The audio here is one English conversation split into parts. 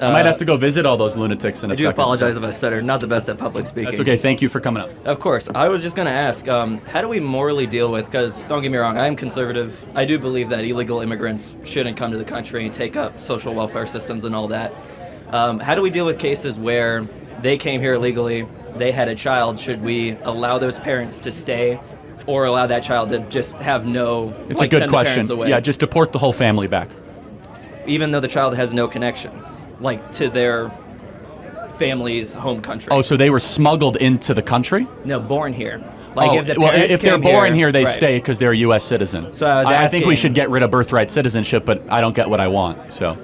I might have to go visit all those lunatics in a second. I do apologize if I stutter. Not the best at public speaking. That's okay. Thank you for coming up. Of course. I was just going to ask, how do we morally deal with, because don't get me wrong, I am conservative. I do believe that illegal immigrants shouldn't come to the country and take up social welfare systems and all that. How do we deal with cases where they came here illegally, they had a child? Should we allow those parents to stay or allow that child to just have no, it's a good question. Yeah, just deport the whole family back. Even though the child has no connections, like to their family's home country. Oh, so they were smuggled into the country? No, born here. Like if they're born here, they stay because they're a U.S. citizen. So I think we should get rid of birthright citizenship, but I don't get what I want. So.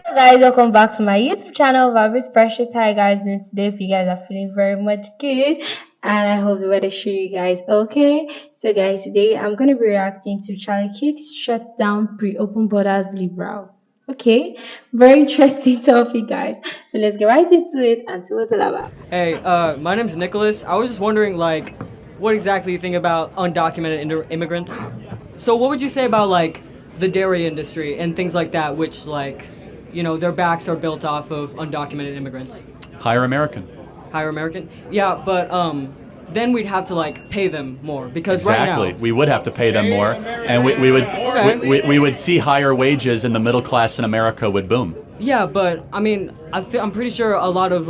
Hello guys, welcome back to my YouTube channel, Vibr's Precious. How you guys doing today? If you guys are feeling very much good, and I hope the weather show you guys okay. So guys, today I'm gonna be reacting to Charlie Kirk's shuts down pre-open borders liberal. Okay, very interesting topic, guys. So let's get right into it and see what's all about. Hey, my name's Nicholas. I was just wondering, like, what exactly you think about undocumented immigrants. So what would you say about, like, the dairy industry and things like that, which, like, you know, their backs are built off of undocumented immigrants? Hire American. Hire American? Yeah, but then we'd have to, like, pay them more because exactly. Right now we would have to pay them more, and we would see higher wages, and the middle class in America would boom. Yeah, but I mean, I'm pretty sure a lot of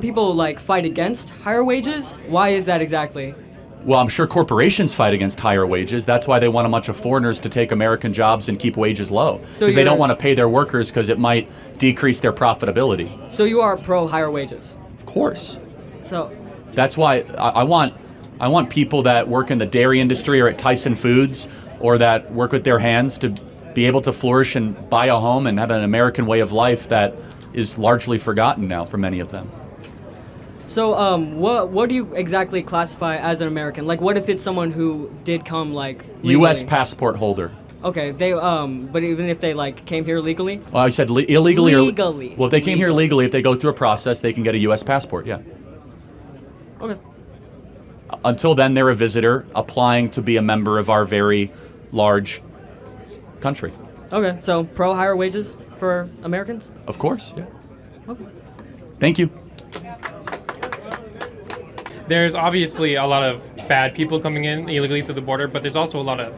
people like fight against higher wages. Why is that exactly? Well, I'm sure corporations fight against higher wages. That's why they want a bunch of foreigners to take American jobs and keep wages low. Because they don't want to pay their workers because it might decrease their profitability. So you are pro higher wages? Of course. So that's why I want people that work in the dairy industry or at Tyson Foods or that work with their hands to be able to flourish and buy a home and have an American way of life that is largely forgotten now for many of them. So what do you exactly classify as an American? Like, what if it's someone who did come like legally? U.S. passport holder. Okay, they but even if they like came here legally? Well, I said illegally. Legally. Well, if they came here legally, if they go through a process, they can get a U.S. passport. Yeah. Okay. Until then, they're a visitor applying to be a member of our very large country. Okay, so pro higher wages for Americans? Of course, yeah. Okay. Thank you. There's obviously a lot of bad people coming in illegally through the border, but there's also a lot of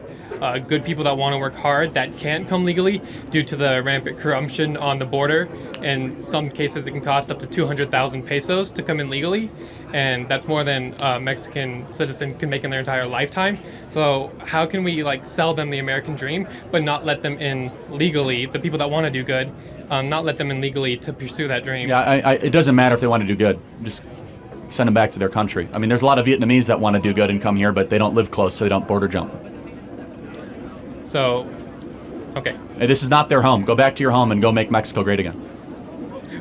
good people that want to work hard that can't come legally due to the rampant corruption on the border. In some cases, it can cost up to 200,000 pesos to come in legally, and that's more than a Mexican citizen can make in their entire lifetime. So how can we like sell them the American dream, but not let them in legally, the people that want to do good, not let them in legally to pursue that dream? Yeah, it doesn't matter if they want to do good. Just send them back to their country. I mean, there's a lot of Vietnamese that want to do good and come here, but they don't live close, so they don't border jump. So, okay. This is not their home. Go back to your home and go make Mexico great again.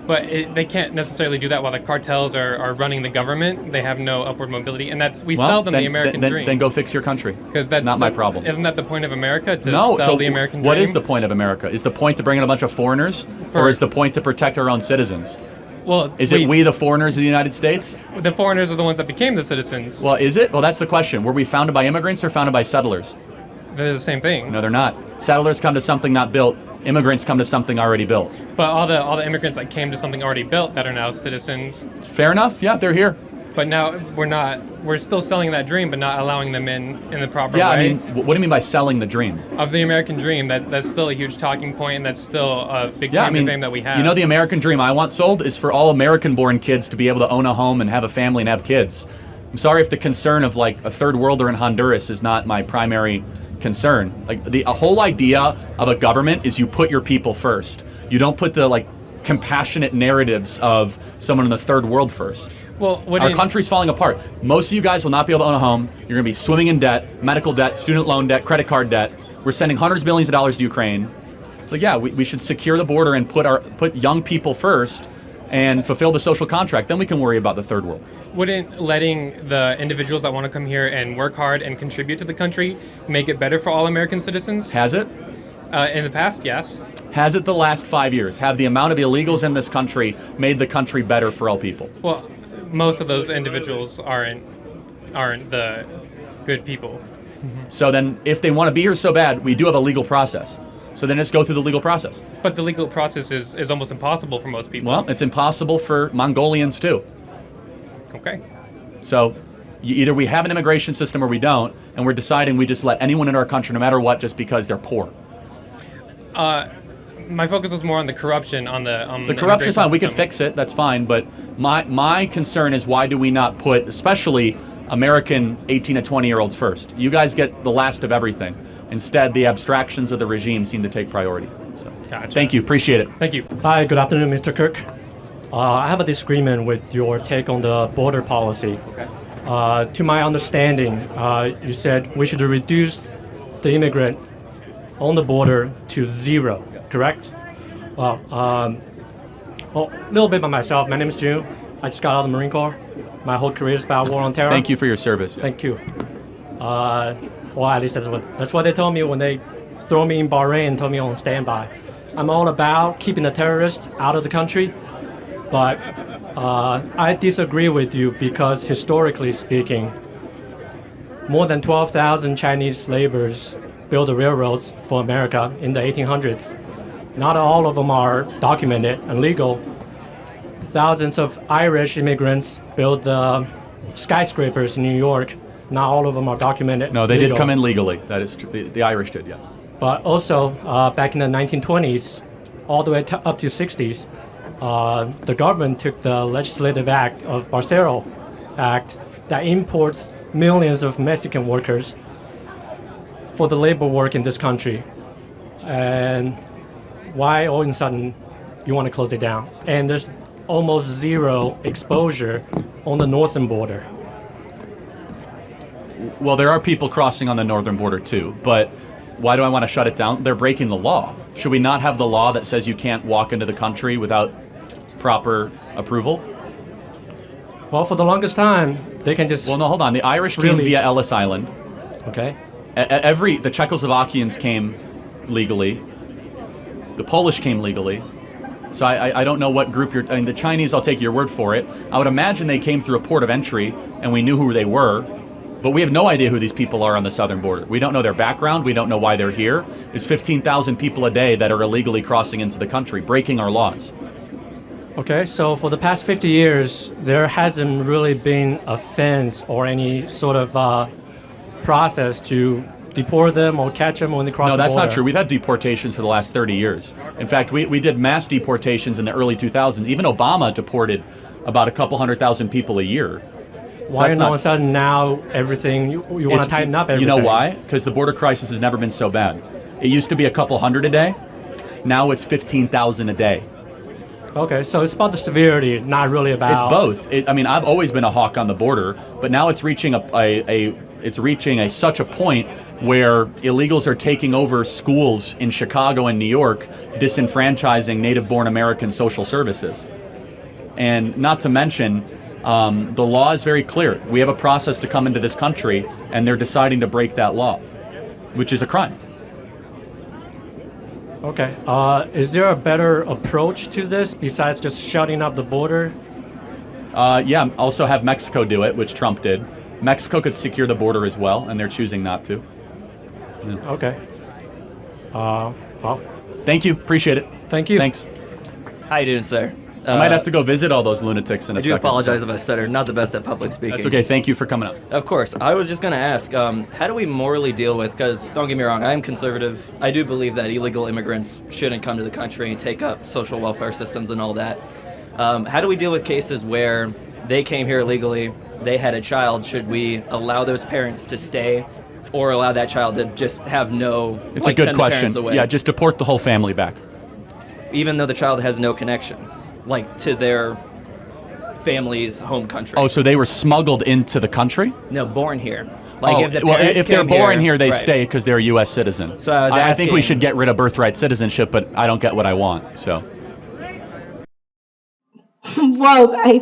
But they can't necessarily do that while the cartels are running the government. They have no upward mobility, and sell them the American dream. Then go fix your country. Because that's not my problem. Isn't that the point of America, to sell the American dream? What is the point of America? Is the point to bring in a bunch of foreigners, or is the point to protect our own citizens? Well, is it we the foreigners of the United States? The foreigners are the ones that became the citizens. Well, is it? Well, that's the question. Were we founded by immigrants or founded by settlers? They're the same thing. No, they're not. Settlers come to something not built. Immigrants come to something already built. But all the immigrants that came to something already built that are now citizens. Fair enough. Yeah, they're here. But now we're still selling that dream, but not allowing them in the proper way. Yeah, I mean, what do you mean by selling the dream? Of the American dream, that's still a huge talking point, and that's still a big claim to fame that we have. You know, the American dream I want sold is for all American-born kids to be able to own a home and have a family and have kids. I'm sorry if the concern of like a third worlder in Honduras is not my primary concern. Like a whole idea of a government is you put your people first. You don't put the like compassionate narratives of someone in the third world first. Well, our country's falling apart. Most of you guys will not be able to own a home. You're going to be swimming in debt, medical debt, student loan debt, credit card debt. We're sending hundreds of millions of dollars to Ukraine. So yeah, we should secure the border and put young people first and fulfill the social contract. Then we can worry about the third world. Wouldn't letting the individuals that want to come here and work hard and contribute to the country make it better for all American citizens? Has it? In the past, yes. Has it the last 5 years? Have the amount of illegals in this country made the country better for all people? Well, most of those individuals aren't the good people. So then if they want to be here so bad, we do have a legal process. So then just go through the legal process. But the legal process is almost impossible for most people. Well, it's impossible for Mongolians too. Okay. So either we have an immigration system or we don't, and we're deciding we just let anyone in our country no matter what just because they're poor. My focus was more on the corruption on the The corruption is fine. We can system. fix it. That's fine. But my concern is why do we not put, especially American 18 to 20-year-olds first? You guys get the last of everything. Instead, the abstractions of the regime seem to take priority. So, Gotcha. Thank you. Appreciate it. Thank you. Hi, good afternoon, Mr. Kirk. I have a disagreement with your take on the border policy. Okay. To my understanding, you said we should reduce the immigrant on the border to 0, correct? Well, a little bit about myself. My name is June. I just got out of the Marine Corps. My whole career is about war on terror. Thank you for your service. Thank you. Well, at least that's what they told me when they throw me in Bahrain and told me on standby. I'm all about keeping the terrorists out of the country, but I disagree with you because historically speaking, more than 12,000 Chinese laborers built the railroads for America in the 1800s. Not all of them are documented and legal. Thousands of Irish immigrants built the skyscrapers in New York. Not all of them are documented. No, they legal. did come in legally. That is true. The Irish did, yeah. But also, back in the 1920s, all the way up to 60s, the government took the legislative act of Barcelo Act that imports millions of Mexican workers for the labor work in this country. And why all of a sudden you want to close it down? And there's almost zero exposure on the northern border. Well, there are people crossing on the northern border too, but why do I want to shut it down? They're breaking the law. Should we not have the law that says you can't walk into the country without proper approval? Well, for the longest time, they can just... Well, no, hold on. The Irish came Really? via Ellis Island. Okay. The Czechoslovakians came legally. The Polish came legally. So I don't know what group I mean, the Chinese, I'll take your word for it. I would imagine they came through a port of entry and we knew who they were, but we have no idea who these people are on the southern border. We don't know their background. We don't know why they're here. It's 15,000 people a day that are illegally crossing into the country, breaking our laws. Okay, so for the past 50 years, there hasn't really been a fence or any sort of process to deport them or catch them when they cross No, the border. that's not true. We've had deportations for the last 30 years. In fact, we did mass deportations in the early 2000s. Even Obama deported about a couple 100,000 people a year. So Why that's all of not- a sudden now everything, you want to It's- tighten up everything? You know why? Because the border crisis has never been so bad. It used to be a couple hundred a day. Now it's 15,000 a day. Okay, so it's about the severity, not really about... It's both. I mean, I've always been a hawk on the border, but now it's reaching such a point where illegals are taking over schools in Chicago and New York, disenfranchising native-born American social services. And not to mention, the law is very clear. We have a process to come into this country, and they're deciding to break that law, which is a crime. Okay, is there a better approach to this besides just shutting up the border? Yeah, also have Mexico do it, which Trump did. Mexico could secure the border as well, and they're choosing not to. Okay. Well, Thank you. Appreciate it. thank you. Thanks. How you doing, sir? I might have to go visit all those lunatics in a I do second. apologize so- if I stutter. Not the best at public speaking. That's okay. Thank you for coming up. Of course. I was just going to ask, how do we morally deal with, because don't get me wrong, I am conservative. I do believe that illegal immigrants shouldn't come to the country and take up social welfare systems and all that. How do we deal with cases where they came here illegally, they had a child? Should we allow those parents to stay or allow that child to just have no, It's like, a good send the parents question. away? Yeah, just deport the whole family back. Even though the child has no connections, like to their family's home country. Oh, so they were smuggled into the country? No, born here. Like if the well, parents if they're came born here, they right. stay because they're a U.S. citizen. So I was I think we asking- should get rid of birthright citizenship, but I don't get what I want. So Wow, guys,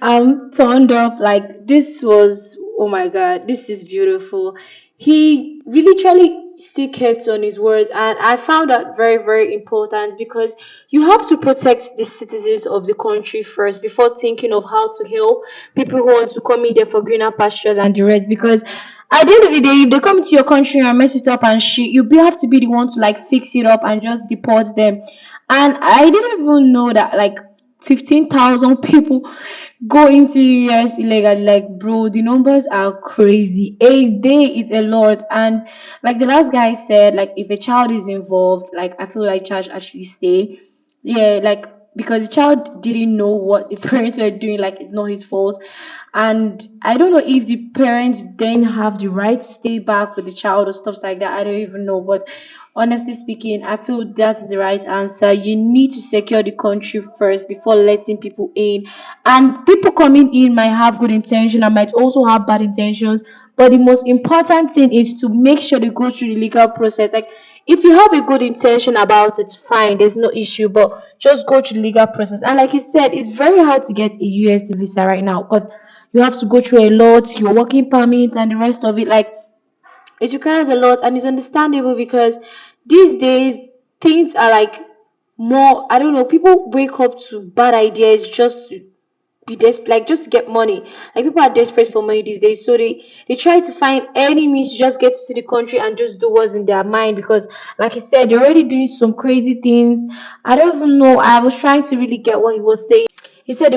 I'm turned up. Like, this was, oh my god, this is beautiful. He really truly still kept on his words, and I found that very, very important because you have to protect the citizens of the country first before thinking of how to help people who want to come in there for greener pastures and the rest. Because At the end of the day, if they come to your country and mess it up and shit, have to be the one to like fix it up and just deport them. And I didn't even know that like 15,000 people go into the US illegally. Like, bro, the numbers are crazy. A day is a lot. And like the last guy said, like if a child is involved, like I feel like child actually stay. Yeah, like because the child didn't know what the parents were doing, like it's not his fault. And I don't know if the parents then have the right to stay back with the child or stuff like that. I don't even know. But honestly speaking, I feel that's the right answer. You need to secure the country first before letting people in. And people coming in might have good intention and might also have bad intentions. But the most important thing is to make sure they go through the legal process. Like if you have a good intention about it, fine, there's no issue, but just go through the legal process. And like he said, it's very hard to get a US visa right now because you have to go through a lot, your working permits and the rest of it. Like it requires a lot, and it's understandable because these days things are like more. I don't know. People wake up to bad ideas just to be desperate, like just to get money. Like people are desperate for money these days, so they try to find any means to just get to the country and just do what's in their mind. Because, like I said, they're already doing some crazy things. I don't even know. I was trying to really get what he was saying. He said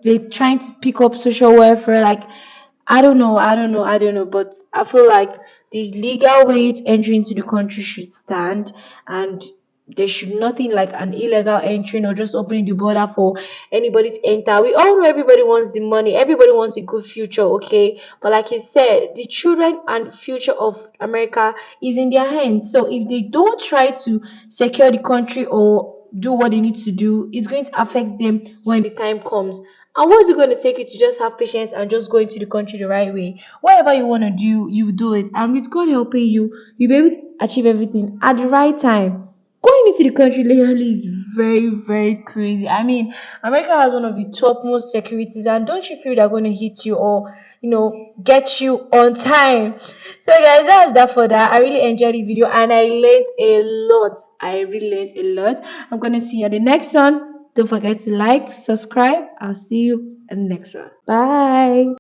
they're trying to pick up social welfare. Like I don't know. But I feel like the legal way to entry into the country should stand, and there should nothing like an illegal entry or just opening the border for anybody to enter. We all know everybody wants the money, everybody wants a good future, okay? But like he said, the children and future of America is in their hands. So if they don't try to secure the country or do what they need to do, it's going to affect them when the time comes. And what is it going to take you to just have patience and just go into the country the right way? Whatever you want to do, you do it. And with God helping you, you'll be able to achieve everything at the right time. Going into the country legally is very, very crazy. I mean, America has one of the topmost securities, and don't you feel they're going to hit you or, get you on time? So, guys, that's that for that. I really enjoyed the video and I learned a lot. I really learned a lot. I'm going to see you on the next one. Don't forget to like, subscribe. I'll see you in the next one. Bye.